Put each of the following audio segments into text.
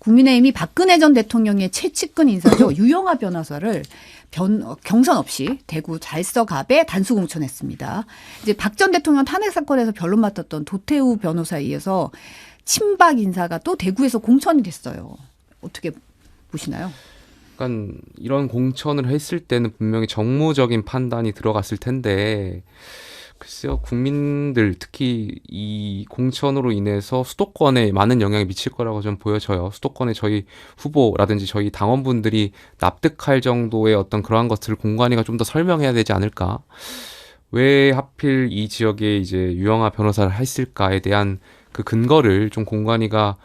국민의힘이 박근혜 전 대통령의 최측근 인사죠. 유영하 변호사를 경선 없이 대구 달서갑에 단수 공천했습니다. 이제 박 전 대통령 탄핵 사건에서 변론 맡았던 도태우 변호사에 의해서 친박 인사가 또 대구에서 공천이 됐어요. 어떻게 보시나요? 그러니까 이런 공천을 했을 때는 분명히 정무적인 판단이 들어갔을 텐데 글쎄요, 국민들 특히 이 공천으로 인해서 수도권에 많은 영향이 미칠 거라고 좀 보여져요. 수도권에 저희 후보라든지 저희 당원분들이 납득할 정도의 어떤 그러한 것들을 공관위가 좀 더 설명해야 되지 않을까. 왜 하필 이 지역에 이제 유영하 변호사를 했을까에 대한 그 근거를 좀 공관위가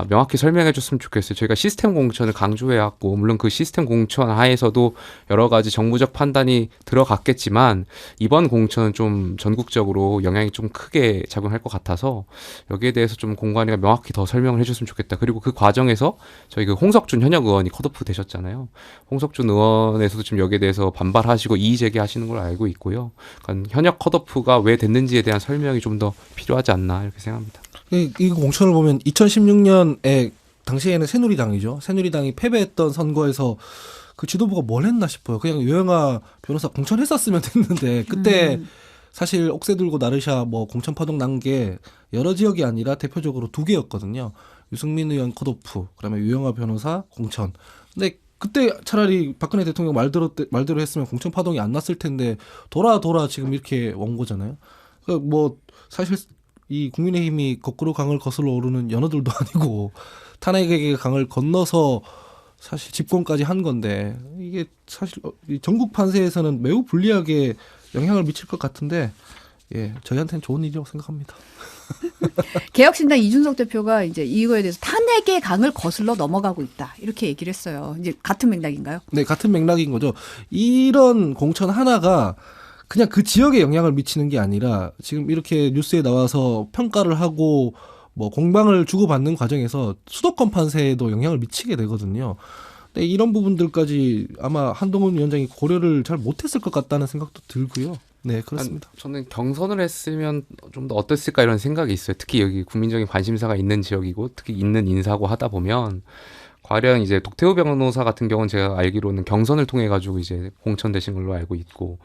명확히 설명해 줬으면 좋겠어요. 저희가 시스템 공천을 강조해왔고 물론 그 시스템 공천 하에서도 여러 가지 정무적 판단이 들어갔겠지만 이번 공천은 좀 전국적으로 영향이 좀 크게 작용할 것 같아서 여기에 대해서 좀 공관위가 명확히 더 설명을 해줬으면 좋겠다. 그리고 그 과정에서 저희 그 홍석준 현역 의원이 컷오프 되셨잖아요. 홍석준 의원에서도 지금 여기에 대해서 반발하시고 이의 제기하시는 걸 알고 있고요. 그러니까 현역 컷오프가 왜 됐는지에 대한 설명이 좀 더 필요하지 않나 이렇게 생각합니다. 이 공천을 보면 2016년에 당시에는 새누리당이죠. 새누리당이 패배했던 선거에서 그 지도부가 뭘 했나 싶어요. 그냥 유영하 변호사 공천했었으면 됐는데 그때 사실 옥새 들고 나르샤 뭐 공천 파동 난 게 여러 지역이 아니라 대표적으로 두 개였거든요. 유승민 의원 컷오프, 그다음에 유영하 변호사 공천. 근데 그때 차라리 박근혜 대통령 말대로 했으면 공천 파동이 안 났을 텐데 돌아 지금 이렇게 온 거잖아요. 뭐 사실 이 국민의힘이 거꾸로 강을 거슬러 오르는 연어들도 아니고 탄핵의 강을 건너서 사실 집권까지 한 건데 이게 사실 전국 판세에서는 매우 불리하게 영향을 미칠 것 같은데 저희한테는 좋은 일이라고 생각합니다. 개혁신당 이준석 대표가 이제 이거에 대해서 탄핵의 강을 거슬러 넘어가고 있다 이렇게 얘기를 했어요. 이제 같은 맥락인가요? 네, 같은 맥락인 거죠. 이런 공천 하나가 그냥 그 지역에 영향을 미치는 게 아니라 지금 이렇게 뉴스에 나와서 평가를 하고 뭐 공방을 주고받는 과정에서 수도권 판세에도 영향을 미치게 되거든요. 근데 이런 부분들까지 아마 한동훈 위원장이 고려를 잘 못했을 것 같다는 생각도 들고요. 네, 그렇습니다. 저는 경선을 했으면 좀 더 어땠을까 이런 생각이 있어요. 특히 여기 국민적인 관심사가 있는 지역이고 특히 있는 인사고 하다 보면 과연 이제 독태우 변호사 같은 경우는 제가 알기로는 경선을 통해 가지고 이제 공천되신 걸로 알고 있고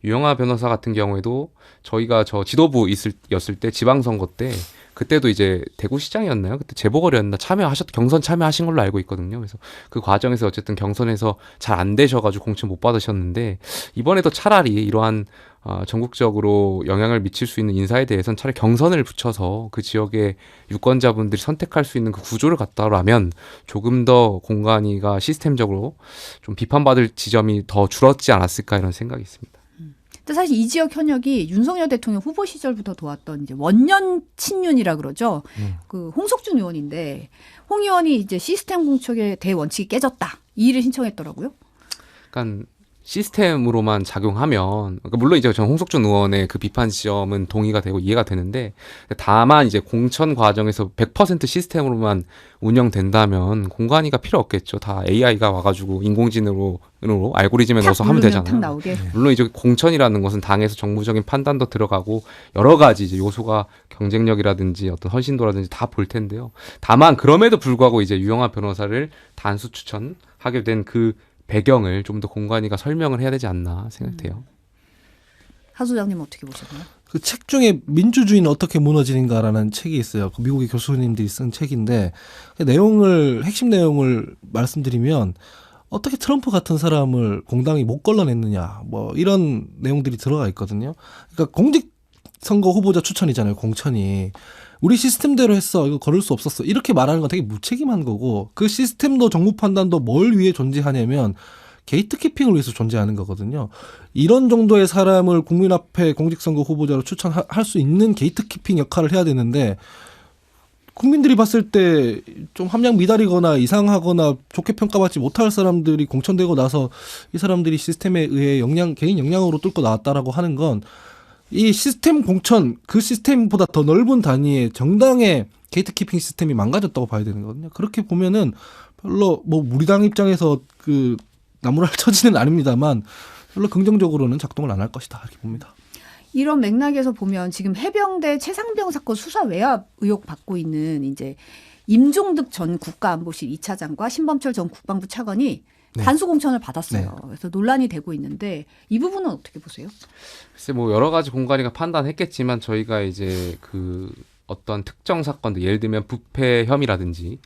유영하 변호사 같은 경우에도 저희가 저 지도부였을 때 지방선거 때 그때도 이제 대구시장이었나요? 그때 재보궐이었나 경선 참여하신 걸로 알고 있거든요. 그래서 그 과정에서 어쨌든 경선에서 잘 안 되셔가지고 공천 못 받으셨는데 이번에도 차라리 이러한 전국적으로 영향을 미칠 수 있는 인사에 대해서는 차라리 경선을 붙여서 그 지역의 유권자분들이 선택할 수 있는 그 구조를 갖다라면 조금 더 공관위가 시스템적으로 좀 비판받을 지점이 더 줄었지 않았을까 이런 생각이 있습니다. 근데 사실 이 지역 현역이 윤석열 대통령 후보 시절부터 도왔던 이제 원년 친윤이라 그러죠. 그 홍석준 의원인데 홍 의원이 이제 시스템 공천의 대원칙이 깨졌다. 이 일을 신청했더라고요. 그러니까 시스템으로만 작용하면 그러니까 물론 이제 전 홍석준 의원의 그 비판 지점은 동의가 되고 이해가 되는데 다만 이제 공천 과정에서 100% 시스템으로만 운영된다면 공관위가 필요 없겠죠. 다 AI가 와가지고 인공지능으로 알고리즘에 넣어서 하면 되잖아요. 물론 이제 공천이라는 것은 당에서 정무적인 판단도 들어가고 여러 가지 이제 요소가 경쟁력이라든지 어떤 헌신도라든지 다 볼 텐데요. 다만 그럼에도 불구하고 이제 유영하 변호사를 단수 추천하게 된 그 배경을 좀 더 공관위가 설명을 해야 되지 않나 생각돼요. 하 소장님 어떻게 보셨나요? 그 책 중에 민주주의는 어떻게 무너지는가라는 책이 있어요. 그 미국의 교수님들이 쓴 책인데 핵심 내용을 말씀드리면 어떻게 트럼프 같은 사람을 공당이 못 걸러냈느냐 뭐 이런 내용들이 들어가 있거든요. 그러니까 공직선거 후보자 추천이잖아요. 공천이. 우리 시스템대로 했어. 이거 걸을 수 없었어. 이렇게 말하는 건 되게 무책임한 거고 그 시스템도 정부 판단도 뭘 위해 존재하냐면 게이트키핑을 위해서 존재하는 거거든요. 이런 정도의 사람을 국민 앞에 공직선거 후보자로 추천할 수 있는 게이트키핑 역할을 해야 되는데 국민들이 봤을 때 좀 함량 미달이거나 이상하거나 좋게 평가받지 못할 사람들이 공천되고 나서 이 사람들이 시스템에 의해 개인 역량으로 뚫고 나왔다라고 하는 건 이 시스템 공천 그 시스템보다 더 넓은 단위의 정당의 게이트키핑 시스템이 망가졌다고 봐야 되는 거거든요. 그렇게 보면은 별로 뭐 우리 당 입장에서 그 나무랄 처지는 아닙니다만 별로 긍정적으로는 작동을 안 할 것이다 이렇게 봅니다. 이런 맥락에서 보면 지금 해병대 최상병 사건 수사 외압 의혹 받고 있는 이제 임종득 전 국가안보실 2차장과 신범철 전 국방부 차관이 네. 단수 공천을 받았어요. 네. 그래서 논란이 되고 있는데 이 부분은 어떻게 보세요? 글쎄 뭐 여러 가지 공관위가 판단했겠지만 저희가 이제 그 어떤 특정 사건들 예를 들면 부패 혐의라든지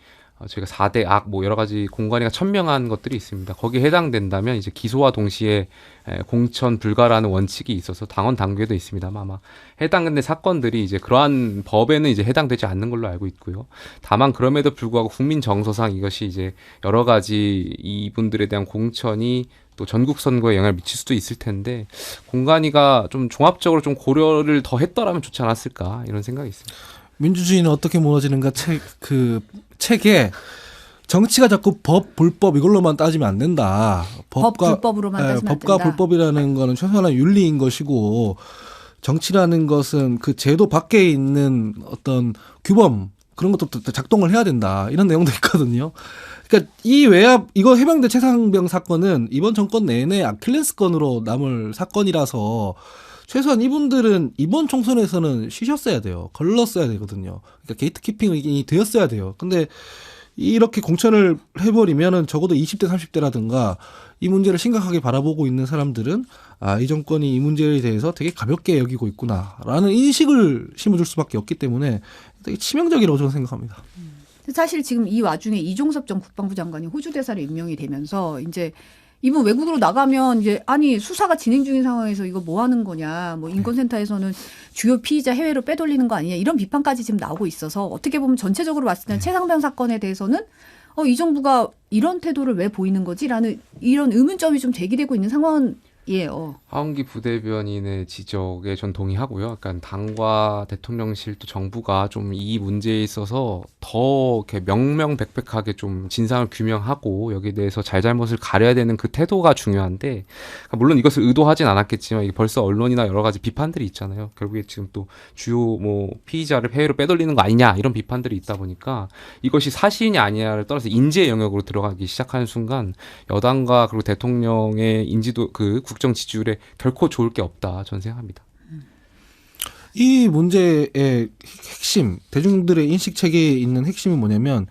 저희가 4대 악 뭐 여러 가지 공관위가 천명한 것들이 있습니다. 거기에 해당된다면 이제 기소와 동시에 공천 불가라는 원칙이 있어서 당원 당규에도 있습니다만 아마 해당되는 사건들이 이제 그러한 법에는 이제 해당되지 않는 걸로 알고 있고요. 다만 그럼에도 불구하고 국민 정서상 이것이 이제 여러 가지 이분들에 대한 공천이 또 전국 선거에 영향을 미칠 수도 있을 텐데 공관위가 좀 종합적으로 좀 고려를 더 했더라면 좋지 않았을까 이런 생각이 있습니다. 민주주의는 어떻게 무너지는가 책에 정치가 자꾸 법, 불법 이걸로만 따지면 안 된다. 불법으로만 따지면 안 법과 된다. 불법이라는 거는 최소한의 윤리인 것이고 정치라는 것은 그 제도 밖에 있는 어떤 규범 그런 것도 작동을 해야 된다. 이런 내용도 있거든요. 그러니까 이 외압 이거 해병대 최상병 사건은 이번 정권 내내 아킬레스건으로 남을 사건이라서 최소한 이분들은 이번 총선에서는 쉬셨어야 돼요. 걸렀어야 되거든요. 그러니까 게이트키핑이 되었어야 돼요. 근데 이렇게 공천을 해버리면은 적어도 20대, 30대라든가 이 문제를 심각하게 바라보고 있는 사람들은 이 정권이 이 문제에 대해서 되게 가볍게 여기고 있구나라는 인식을 심어줄 수밖에 없기 때문에 되게 치명적이라고 저는 생각합니다. 사실 지금 이 와중에 이종섭 전 국방부 장관이 호주 대사로 임명이 되면서 이제 이분 외국으로 나가면 이제 아니 수사가 진행 중인 상황에서 이거 뭐 하는 거냐 뭐 인권센터에서는 주요 피의자 해외로 빼돌리는 거 아니냐 이런 비판까지 지금 나오고 있어서 어떻게 보면 전체적으로 봤을 때는 최상병 사건에 대해서는 이 정부가 이런 태도를 왜 보이는 거지라는 이런 의문점이 좀 제기되고 있는 상황이에요. 하은기 부대변인의 지적에 전 동의하고요. 그러니까 당과 대통령실 또 정부가 좀 이 문제에 있어서 더 이렇게 명명백백하게 좀 진상을 규명하고 여기에 대해서 잘잘못을 가려야 되는 그 태도가 중요한데 그러니까 물론 이것을 의도하진 않았겠지만 이게 벌써 언론이나 여러 가지 비판들이 있잖아요. 결국에 지금 또 주요 뭐 피의자를 해외로 빼돌리는 거 아니냐 이런 비판들이 있다 보니까 이것이 사실이냐 아니냐를 떠나서 인재 영역으로 들어가기 시작하는 순간 여당과 그리고 대통령의 인지도 그 국정 지지율에 결코 좋을 게 없다 저는 생각합니다. 이 문제의 핵심, 대중들의 인식 체계에 있는 핵심은 뭐냐면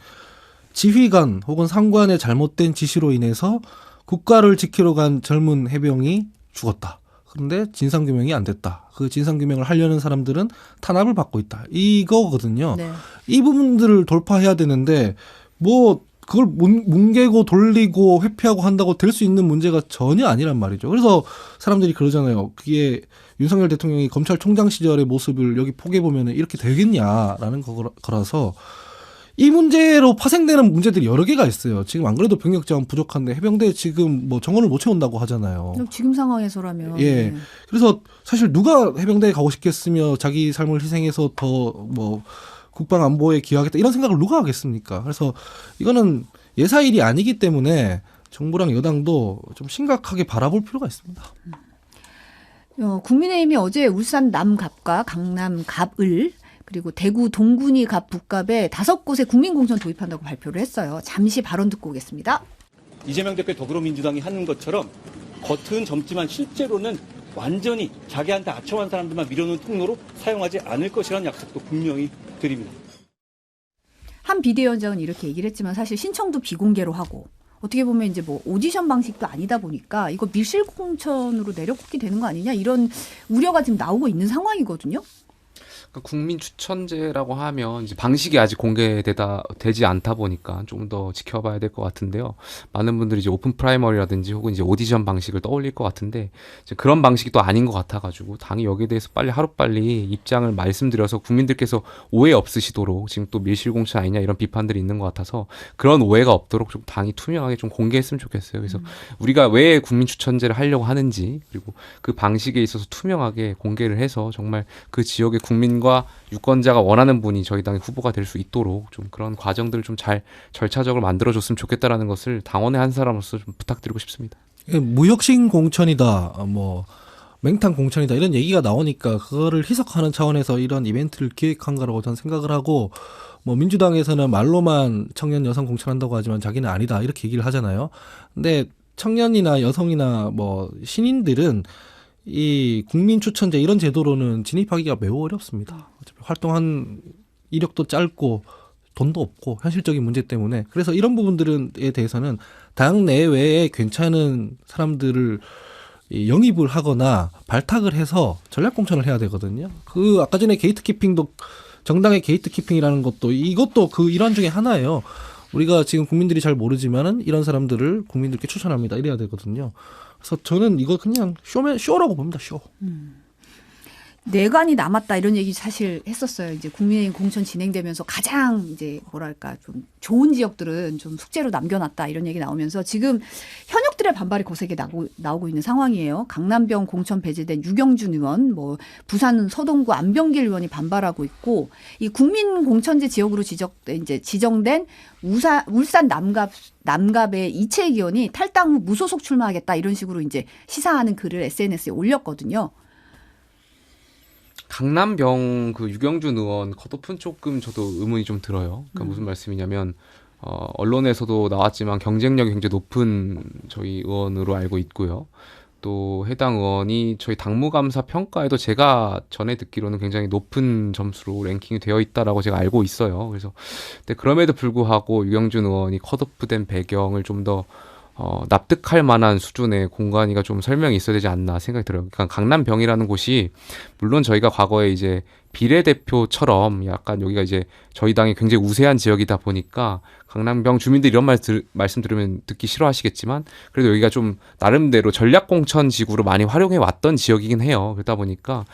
지휘관 혹은 상관의 잘못된 지시로 인해서 국가를 지키러 간 젊은 해병이 죽었다. 그런데 진상규명이 안 됐다. 그 진상규명을 하려는 사람들은 탄압을 받고 있다. 이거거든요. 네. 이 부분들을 돌파해야 되는데 뭐 그걸 뭉개고 돌리고 회피하고 한다고 될 수 있는 문제가 전혀 아니란 말이죠. 그래서 사람들이 그러잖아요. 그게 윤석열 대통령이 검찰총장 시절의 모습을 여기 포개보면 이렇게 되겠냐라는 거라서 이 문제로 파생되는 문제들이 여러 개가 있어요. 지금 안 그래도 병력 자원 부족한데 해병대 지금 뭐 정원을 못 채운다고 하잖아요. 지금 상황에서라면. 예. 그래서 사실 누가 해병대에 가고 싶겠으며 자기 삶을 희생해서 더 뭐 국방 안보에 기여하겠다 이런 생각을 누가 하겠습니까? 그래서 이거는 예사일이 아니기 때문에 정부랑 여당도 좀 심각하게 바라볼 필요가 있습니다. 국민의힘이 어제 울산 남갑과 강남 갑을 그리고 대구 동군이 갑 북갑에 5곳에 국민공천 도입한다고 발표를 했어요. 잠시 발언 듣고 오겠습니다. 이재명 대표 더불어민주당이 하는 것처럼 겉은 젊지만 실제로는 완전히 자기한테 아첨한 사람들만 밀어놓은 통로로 사용하지 않을 것이라는 약속도 분명히 드립니다. 한 비대위원장은 이렇게 얘기를 했지만 사실 신청도 비공개로 하고 어떻게 보면 이제 뭐 오디션 방식도 아니다 보니까 이거 밀실 공천으로 내려꽂게 되는 거 아니냐 이런 우려가 지금 나오고 있는 상황이거든요. 그러니까 국민 추천제라고 하면 이제 방식이 아직 되지 않다 보니까 좀 더 지켜봐야 될 것 같은데요. 많은 분들이 이제 오픈 프라이머리라든지 혹은 이제 오디션 방식을 떠올릴 것 같은데 이제 그런 방식이 또 아닌 것 같아가지고 당이 여기에 대해서 빨리 하루빨리 입장을 말씀드려서 국민들께서 오해 없으시도록 지금 또 밀실공천 아니냐 이런 비판들이 있는 것 같아서 그런 오해가 없도록 좀 당이 투명하게 좀 공개했으면 좋겠어요. 그래서 우리가 왜 국민 추천제를 하려고 하는지 그리고 그 방식에 있어서 투명하게 공개를 해서 정말 그 지역의 국민과 유권자가 원하는 분이 저희 당의 후보가 될 수 있도록 좀 그런 과정들을 좀 잘 절차적으로 만들어줬으면 좋겠다라는 것을 당원의 한 사람으로서 좀 부탁드리고 싶습니다. 무혁신 공천이다, 뭐 맹탕 공천이다 이런 얘기가 나오니까 그거를 희석하는 차원에서 이런 이벤트를 기획한 거라고 저는 생각을 하고 뭐 민주당에서는 말로만 청년 여성 공천한다고 하지만 자기는 아니다 이렇게 얘기를 하잖아요. 근데 청년이나 여성이나 뭐 신인들은 이 국민 추천제 이런 제도로는 진입하기가 매우 어렵습니다. 어차피 활동한 이력도 짧고 돈도 없고 현실적인 문제 때문에 그래서 이런 부분들에 대해서는 당 내외에 괜찮은 사람들을 영입을 하거나 발탁을 해서 전략공천을 해야 되거든요. 그 아까 전에 게이트키핑도 정당의 게이트키핑이라는 것도 이것도 그 일환 중에 하나예요. 우리가 지금 국민들이 잘 모르지만은 이런 사람들을 국민들께 추천합니다. 이래야 되거든요. 그래서 저는 이거 그냥 쇼라고 봅니다. 쇼. 내관이 남았다 이런 얘기 사실 했었어요. 이제 국민의힘 공천 진행되면서 가장 이제 뭐랄까 좀 좋은 지역들은 좀 숙제로 남겨놨다 이런 얘기 나오면서 지금 현역들의 반발이 거세게 나오고 있는 상황이에요. 강남병 공천 배제된 유경준 의원, 뭐 부산 서동구 안병길 의원이 반발하고 있고 이 국민 공천제 지역으로 지정된 울산 남갑의 이채익 의원이 탈당 후 무소속 출마하겠다 이런 식으로 이제 시사하는 글을 SNS에 올렸거든요. 강남병 그 유경준 의원 컷오프는 조금 저도 의문이 좀 들어요. 그러니까 무슨 말씀이냐면 언론에서도 나왔지만 경쟁력이 굉장히 높은 저희 의원으로 알고 있고요. 또 해당 의원이 저희 당무감사 평가에도 제가 전에 듣기로는 굉장히 높은 점수로 랭킹이 되어 있다라고 제가 알고 있어요. 그래서 근데 그럼에도 불구하고 유경준 의원이 컷오프된 배경을 좀 더 납득할 만한 수준의 공간이가 좀 설명이 있어야 되지 않나 생각이 들어요. 그러니까 강남병이라는 곳이 물론 저희가 과거에 이제 비례대표처럼 약간 여기가 이제 저희 당이 굉장히 우세한 지역이다 보니까 강남병 주민들이 이런 말씀 들으면 듣기 싫어하시겠지만 그래도 여기가 좀 나름대로 전략공천 지구로 많이 활용해 왔던 지역이긴 해요. 그러다 보니까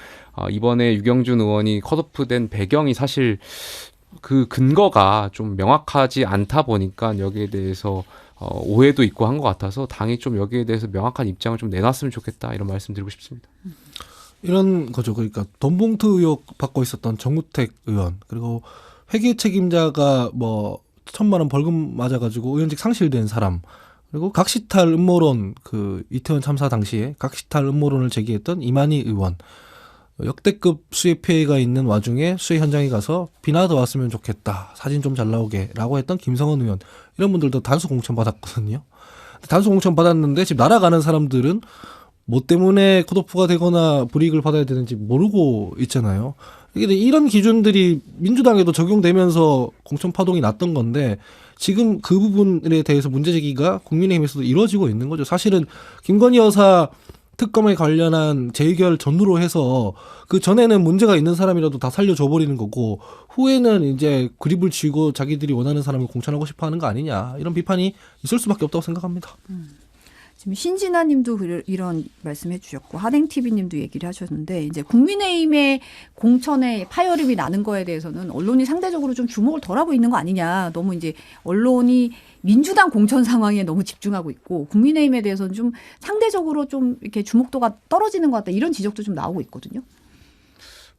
이번에 유경준 의원이 컷오프된 배경이 사실 그 근거가 좀 명확하지 않다 보니까 여기에 대해서 오해도 있고 한 것 같아서 당이 좀 여기에 대해서 명확한 입장을 좀 내놨으면 좋겠다 이런 말씀 드리고 싶습니다. 이런 거죠. 그러니까 돈봉투 의혹 받고 있었던 정우택 의원 그리고 회계 책임자가 뭐 1,000만 원 벌금 맞아가지고 의원직 상실된 사람 그리고 각시탈 음모론 그 이태원 참사 당시에 각시탈 음모론을 제기했던 이만희 의원 역대급 수해 피해가 있는 와중에 수해 현장에 가서 비나도 왔으면 좋겠다. 사진 좀 잘 나오게 라고 했던 김성원 의원 이런 분들도 단수 공천 받았거든요. 단수 공천 받았는데 지금 날아가는 사람들은 뭐 때문에 컷오프가 되거나 불이익을 받아야 되는지 모르고 있잖아요. 이런 기준들이 민주당에도 적용되면서 공천 파동이 났던 건데 지금 그 부분에 대해서 문제 제기가 국민의힘에서도 이루어지고 있는 거죠. 사실은 김건희 여사 특검에 관련한 재의결 전후로 해서 그 전에는 문제가 있는 사람이라도 다 살려줘 버리는 거고 후에는 이제 그립을 쥐고 자기들이 원하는 사람을 공천하고 싶어 하는 거 아니냐 이런 비판이 있을 수밖에 없다고 생각합니다. 지금 신진아 님도 이런 말씀해 주셨고 하댕TV 님도 얘기를 하셨는데 이제 국민의힘의 공천에 파열음이 나는 거에 대해서는 언론이 상대적으로 좀 주목을 덜 하고 있는 거 아니냐. 너무 이제 언론이 민주당 공천 상황에 너무 집중하고 있고 국민의힘에 대해서는 좀 상대적으로 좀 이렇게 주목도가 떨어지는 것 같다. 이런 지적도 좀 나오고 있거든요.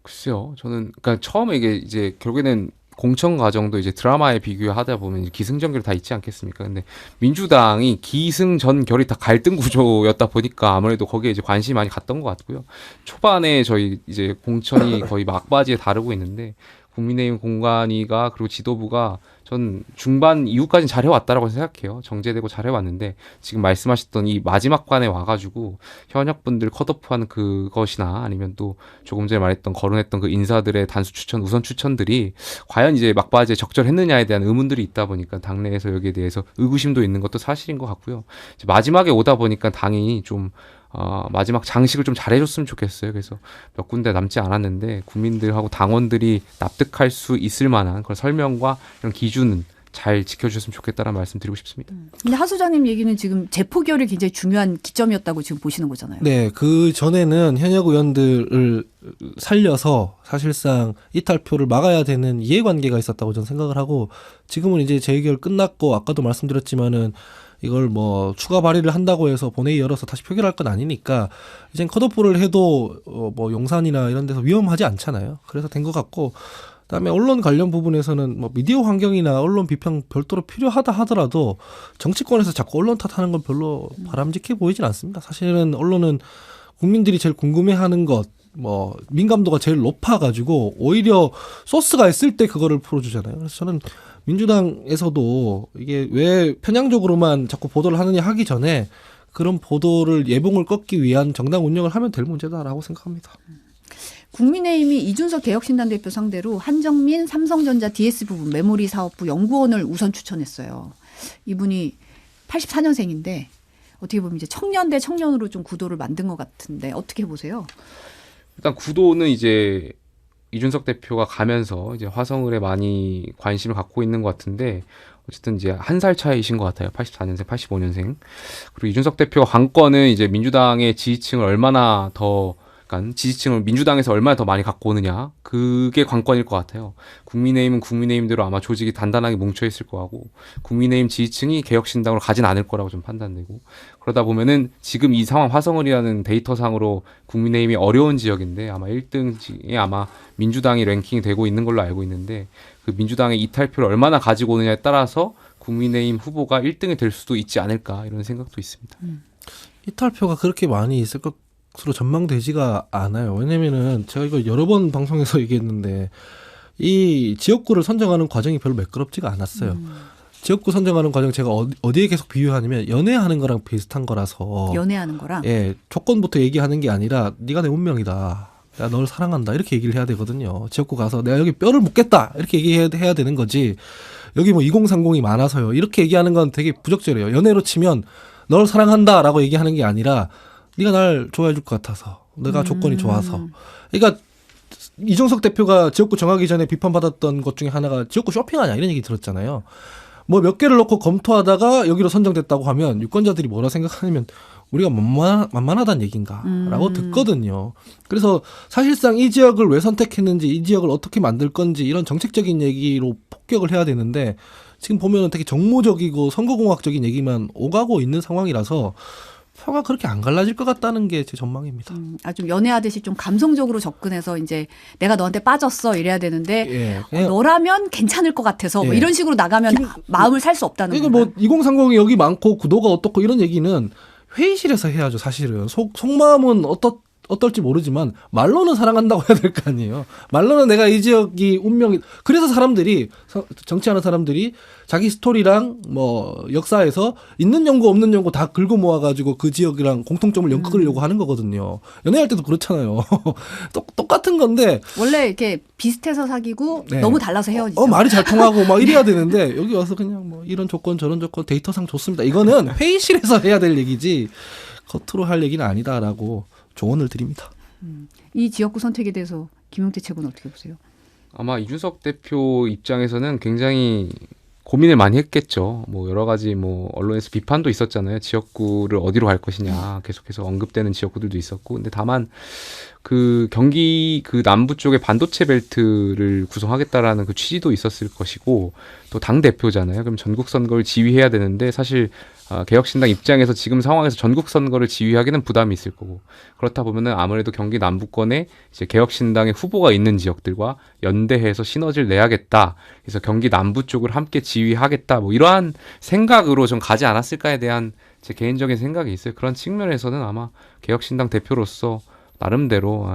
글쎄요. 저는 그러니까 처음에 이게 이제 결국에는 공천 과정도 이제 드라마에 비교하다 보면 기승전결이 다 있지 않겠습니까? 근데 민주당이 기승전결이 다 갈등 구조였다 보니까 아무래도 거기에 이제 관심이 많이 갔던 것 같고요. 초반에 저희 이제 공천이 거의 막바지에 다루고 있는데 국민의힘 공관위가 그리고 지도부가 전 중반 이후까지는 잘해왔다라고 생각해요. 정제되고 잘해왔는데 지금 말씀하셨던 이 마지막 관에 와가지고 현역분들 컷오프하는 그것이나 아니면 또 조금 전에 말했던 거론했던 그 인사들의 단수 추천, 우선 추천들이 과연 이제 막바지에 적절했느냐에 대한 의문들이 있다 보니까 당내에서 여기에 대해서 의구심도 있는 것도 사실인 것 같고요. 이제 마지막에 오다 보니까 당이 좀 마지막 장식을 좀 잘해줬으면 좋겠어요. 그래서 몇 군데 남지 않았는데 국민들하고 당원들이 납득할 수 있을 만한 그런 설명과 이런 기준은 잘 지켜주셨으면 좋겠다는 말씀 드리고 싶습니다. 근데 하 소장님 얘기는 지금 재포결이 굉장히 중요한 기점이었다고 지금 보시는 거잖아요. 네, 그 전에는 현역 의원들을 살려서 사실상 이탈표를 막아야 되는 이해관계가 있었다고 저는 생각을 하고 지금은 이제 재의결 끝났고 아까도 말씀드렸지만은 이걸 뭐 추가 발의를 한다고 해서 본회의 열어서 다시 표결할 건 아니니까 이젠 컷오프를 해도 뭐 용산이나 이런 데서 위험하지 않잖아요. 그래서 된 것 같고 그다음에 언론 관련 부분에서는 뭐 미디어 환경이나 언론 비평 별도로 필요하다 하더라도 정치권에서 자꾸 언론 탓하는 건 별로 바람직해 보이진 않습니다. 사실은 언론은 국민들이 제일 궁금해하는 것 뭐 민감도가 제일 높아가지고 오히려 소스가 있을 때 그거를 풀어주잖아요. 그래서 저는 민주당에서도 이게 왜 편향적으로만 자꾸 보도를 하느냐 하기 전에 그런 보도를 예봉을 꺾기 위한 정당 운영을 하면 될 문제다라고 생각합니다. 국민의힘이 이준석 개혁신당 대표 상대로 한정민 삼성전자 DS 부분 메모리 사업부 연구원을 우선 추천했어요. 이분이 84년생인데 어떻게 보면 이제 청년 대 청년으로 좀 구도를 만든 것 같은데 어떻게 보세요? 일단 구도는 이제 이준석 대표가 가면서 이제 화성을에 많이 관심을 갖고 있는 것 같은데 어쨌든 이제 한 살 차이신 것 같아요. 84년생, 85년생. 그리고 이준석 대표가 관건은 이제 민주당의 지지층을 얼마나 더 그러니까 지지층을 민주당에서 얼마나 더 많이 갖고 오느냐 그게 관건일 것 같아요. 국민의힘은 국민의힘대로 아마 조직이 단단하게 뭉쳐 있을 거고 국민의힘 지지층이 개혁신당으로 가진 않을 거라고 좀 판단되고 그러다 보면은 지금 이 상황 화성을이라는 데이터상으로 국민의힘이 어려운 지역인데 아마 1등이 아마 민주당이 랭킹이 되고 있는 걸로 알고 있는데 그 민주당의 이탈표를 얼마나 가지고 오느냐에 따라서 국민의힘 후보가 1등이 될 수도 있지 않을까 이런 생각도 있습니다. 이탈표가 그렇게 많이 있을 것으로 전망되지가 않아요. 왜냐면은 제가 이거 여러 번 방송에서 얘기했는데 이 지역구를 선정하는 과정이 별로 매끄럽지가 않았어요. 지역구 선정하는 과정 제가 어디에 계속 비유하냐면 연애하는 거랑 비슷한 거라서 연애하는 거랑 예, 조건부터 얘기하는 게 아니라 네가 내 운명이다. 야, 널 사랑한다. 이렇게 얘기를 해야 되거든요. 지역구 가서 내가 여기 뼈를 묻겠다. 이렇게 얘기해야 되는 거지. 여기 뭐 2030이 많아서요. 이렇게 얘기하는 건 되게 부적절해요. 연애로 치면 널 사랑한다라고 얘기하는 게 아니라 네가 날 좋아해 줄 것 같아서. 내가 조건이 좋아서. 그러니까 이준석 대표가 지역구 정하기 전에 비판받았던 것 중에 하나가 지역구 쇼핑하냐 이런 얘기 들었잖아요. 뭐 몇 개를 넣고 검토하다가 여기로 선정됐다고 하면 유권자들이 뭐라 생각하냐면 우리가 만만하다는 얘기인가라고 듣거든요. 그래서 사실상 이 지역을 왜 선택했는지 이 지역을 어떻게 만들 건지 이런 정책적인 얘기로 폭격을 해야 되는데 지금 보면은 되게 정무적이고 선거공학적인 얘기만 오가고 있는 상황이라서 표가 그렇게 안 갈라질 것 같다는 게 제 전망입니다. 좀 연애하듯이 좀 감성적으로 접근해서 이제 내가 너한테 빠졌어 이래야 되는데 예. 너라면 괜찮을 것 같아서 뭐 예. 이런 식으로 나가면 마음을 살 수 없다는 그러니까 건가요? 뭐 2030이 여기 많고 구도가 어떻고 이런 얘기는 회의실에서 해야죠. 사실은 속마음은 어떨지 모르지만 말로는 사랑한다고 해야 될 거 아니에요. 말로는 내가 이 지역이 운명이 그래서 사람들이 정치하는 사람들이 자기 스토리랑 뭐 역사에서 있는 연구 없는 연구 다 긁어 모아가지고 그 지역이랑 공통점을 엮으려고 하는 거거든요. 연애할 때도 그렇잖아요. 똑같은 건데 원래 이렇게 비슷해서 사귀고 네. 너무 달라서 헤어지죠. 말이 잘 통하고 막 이래야 되는데 여기 와서 그냥 뭐 이런 조건 저런 조건 데이터상 좋습니다. 이거는 회의실에서 해야 될 얘기지 겉으로 할 얘기는 아니다라고 조언을 드립니다. 이 지역구 선택에 대해서 김용태 최고는 어떻게 보세요? 아마 이준석 대표 입장에서는 굉장히 고민을 많이 했겠죠. 뭐 여러 가지 뭐 언론에서 비판도 있었잖아요. 지역구를 어디로 갈 것이냐 계속해서 언급되는 지역구들도 있었고, 근데 다만 그 경기 그 남부 쪽에 반도체 벨트를 구성하겠다라는 그 취지도 있었을 것이고, 또 당 대표잖아요. 그럼 전국 선거를 지휘해야 되는데 사실 개혁신당 입장에서 지금 상황에서 전국 선거를 지휘하기는 부담이 있을 거고, 그렇다 보면은 아무래도 경기 남부권에 이제 개혁신당의 후보가 있는 지역들과 연대해서 시너지를 내야겠다. 그래서 경기 남부 쪽을 함께 지휘하겠다. 뭐 이러한 생각으로 좀 가지 않았을까에 대한 제 개인적인 생각이 있어요. 그런 측면에서는 아마 개혁신당 대표로서 나름대로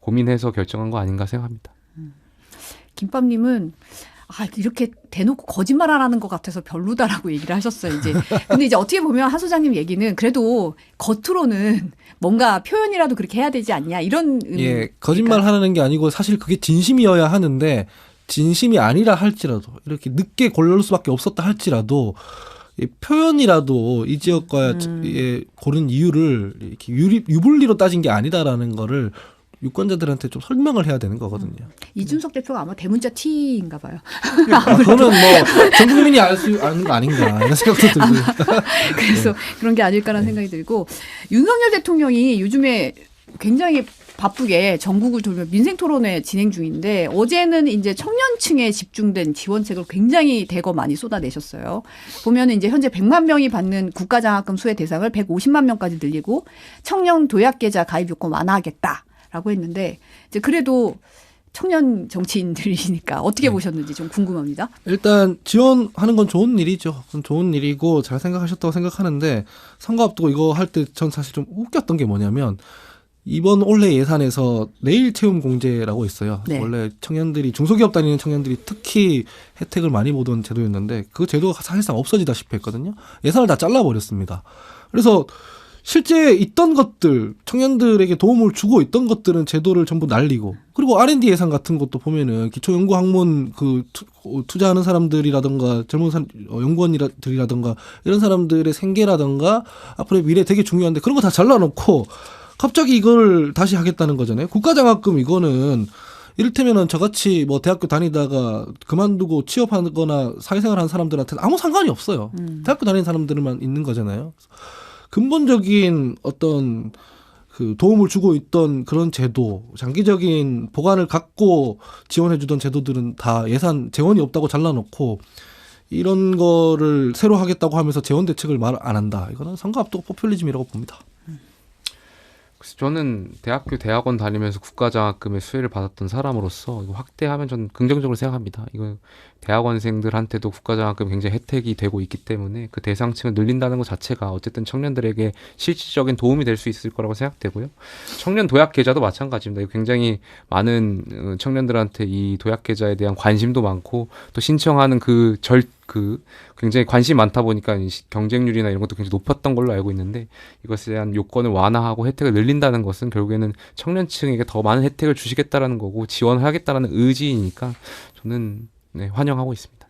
고민해서 결정한 거 아닌가 생각합니다. 김밥님은 이렇게 대놓고 거짓말하라는 것 같아서 별로다라고 얘기를 하셨어요. 이제 근데 이제 어떻게 보면 하 소장님 얘기는 그래도 겉으로는 뭔가 표현이라도 그렇게 해야 되지 않냐 이런 예, 거짓말하는 게 아니고 사실 그게 진심이어야 하는데 진심이 아니라 할지라도 이렇게 늦게 고를 수밖에 없었다 할지라도 표현이라도 이 지역과 고른 이유를 이렇게 유불리로 따진 게 아니다라는 거를 유권자들한테 좀 설명을 해야 되는 거거든요. 이준석 대표가 아마 대문자 T인가 봐요. 그거는 뭐 전 국민이 알 수 아는 거 아닌가 이런 생각도 들고요. 그래서 그런 게 아닐까라는 생각이 들고, 윤석열 대통령이 요즘에 굉장히 바쁘게 전국을 돌며 민생 토론회 진행 중인데 어제는 이제 청년층에 집중된 지원책을 굉장히 대거 많이 쏟아내셨어요. 보면은 이제 현재 100만 명이 받는 국가장학금 수혜 대상을 150만 명까지 늘리고 청년 도약계좌 가입 요건 완화하겠다라고 했는데, 이제 그래도 청년 정치인들이니까 어떻게 보셨는지 좀 궁금합니다. 일단 지원하는 건 좋은 일이죠. 그건 좋은 일이고 잘 생각하셨다고 생각하는데, 선거 앞두고 이거 할 때 전 사실 좀 웃겼던 게 뭐냐면 이번 올해 예산에서 내일 채움 공제라고 있어요. 네. 원래 청년들이 중소기업 다니는 청년들이 특히 혜택을 많이 보던 제도였는데 그 제도가 사실상 없어지다시피 했거든요. 예산을 다 잘라버렸습니다. 그래서 실제 있던 것들, 청년들에게 도움을 주고 있던 것들은 제도를 전부 날리고, 그리고 R&D 예산 같은 것도 보면은 기초연구학문 투자하는 사람들이라든가 젊은 연구원들이라든가 이런 사람들의 생계라든가 앞으로의 미래 되게 중요한데 그런 거 다 잘라놓고 갑자기 이걸 다시 하겠다는 거잖아요. 국가장학금 이거는 이를테면은 저같이 뭐 대학교 다니다가 그만두고 취업하거나 사회생활 하는 사람들한테는 아무 상관이 없어요. 대학교 다니는 사람들만 있는 거잖아요. 근본적인 어떤 그 도움을 주고 있던 그런 제도, 장기적인 보관을 갖고 지원해주던 제도들은 다 예산 재원이 없다고 잘라놓고 이런 거를 새로 하겠다고 하면서 재원 대책을 말 안 한다. 이거는 선거 앞두고 포퓰리즘이라고 봅니다. 그래서 저는 대학원 다니면서 국가장학금의 수혜를 받았던 사람으로서 이거 확대하면 저는 긍정적으로 생각합니다. 이거 대학원생들한테도 국가장학금 굉장히 혜택이 되고 있기 때문에 그 대상층을 늘린다는 것 자체가 어쨌든 청년들에게 실질적인 도움이 될 수 있을 거라고 생각되고요. 청년 도약 계좌도 마찬가지입니다. 이거 굉장히 많은 청년들한테 이 도약 계좌에 대한 관심도 많고 또 신청하는 굉장히 관심이 많다 보니까 경쟁률이나 이런 것도 굉장히 높았던 걸로 알고 있는데 이것에 대한 요건을 완화하고 혜택을 늘린다는 것은 결국에는 청년층에게 더 많은 혜택을 주시겠다라는 거고 지원하겠다라는 의지이니까 저는 환영하고 있습니다.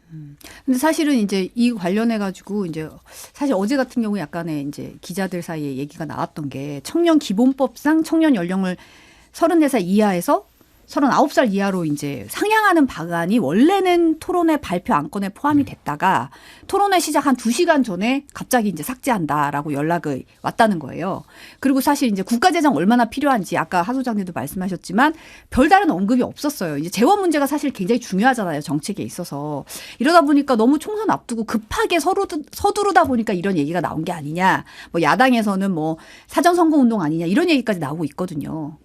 근데 사실은 이제 이 관련해 가지고 이제 사실 어제 같은 경우에 약간의 이제 기자들 사이에 얘기가 나왔던 게 청년 기본법상 청년 연령을 34살 이하에서 39살 이하로 이제 상향하는 방안이 원래는 토론회 발표 안건에 포함이 됐다가 토론회 시작 한 2시간 전에 갑자기 이제 삭제한다라고 연락이 왔다는 거예요. 그리고 사실 이제 국가재정 얼마나 필요한지 아까 하 소장님도 말씀하셨지만 별다른 언급이 없었어요. 이제 재원 문제가 사실 굉장히 중요하잖아요. 정책에 있어서. 이러다 보니까 너무 총선 앞두고 급하게 서두르다 보니까 이런 얘기가 나온 게 아니냐. 뭐 야당에서는 뭐 사전선거운동 아니냐 이런 얘기까지 나오고 있거든요.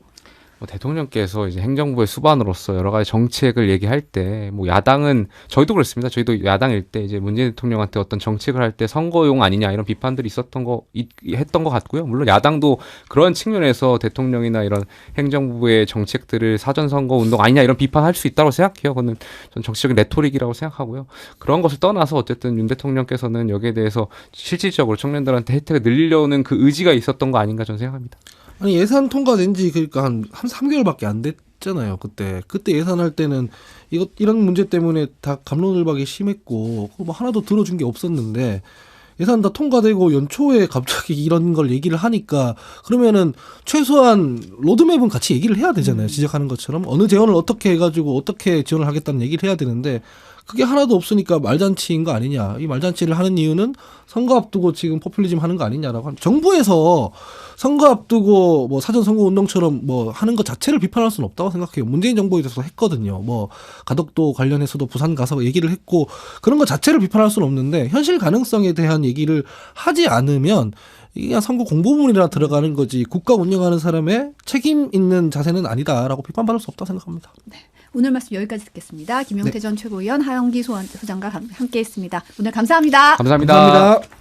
대통령께서 이제 행정부의 수반으로서 여러 가지 정책을 얘기할 때, 야당은, 저희도 그렇습니다. 저희도 야당일 때 이제 문재인 대통령한테 어떤 정책을 할 때 선거용 아니냐 이런 비판들이 했던 것 같고요. 물론 야당도 그런 측면에서 대통령이나 이런 행정부의 정책들을 사전선거 운동 아니냐 이런 비판할 수 있다고 생각해요. 그거는 전 정치적인 레토릭이라고 생각하고요. 그런 것을 떠나서 어쨌든 윤 대통령께서는 여기에 대해서 실질적으로 청년들한테 혜택을 늘리려는 그 의지가 있었던 거 아닌가 저는 생각합니다. 아니 예산 통과된 지 그러니까 한 3개월밖에 안 됐잖아요. 그때 예산할 때는 이런 문제 때문에 다 갑론을박이 심했고 뭐 하나도 들어준 게 없었는데 예산 다 통과되고 연초에 갑자기 이런 걸 얘기를 하니까 그러면은 최소한 로드맵은 같이 얘기를 해야 되잖아요. 지적하는 것처럼 어느 재원을 어떻게 해가지고 어떻게 지원을 하겠다는 얘기를 해야 되는데 그게 하나도 없으니까 말잔치인 거 아니냐. 이 말잔치를 하는 이유는 선거 앞두고 지금 포퓰리즘 하는 거 아니냐라고. 정부에서 선거 앞두고 뭐 사전선거 운동처럼 뭐 하는 것 자체를 비판할 수는 없다고 생각해요. 문재인 정부에 대해서 했거든요. 뭐 가덕도 관련해서도 부산 가서 얘기를 했고 그런 것 자체를 비판할 수는 없는데 현실 가능성에 대한 얘기를 하지 않으면 이게 그냥 선거 공보문이라 들어가는 거지 국가 운영하는 사람의 책임 있는 자세는 아니다라고 비판받을 수 없다고 생각합니다. 네. 오늘 말씀 여기까지 듣겠습니다. 김용태 전 최고위원, 하영기 소장과 함께했습니다. 오늘 감사합니다. 감사합니다. 감사합니다.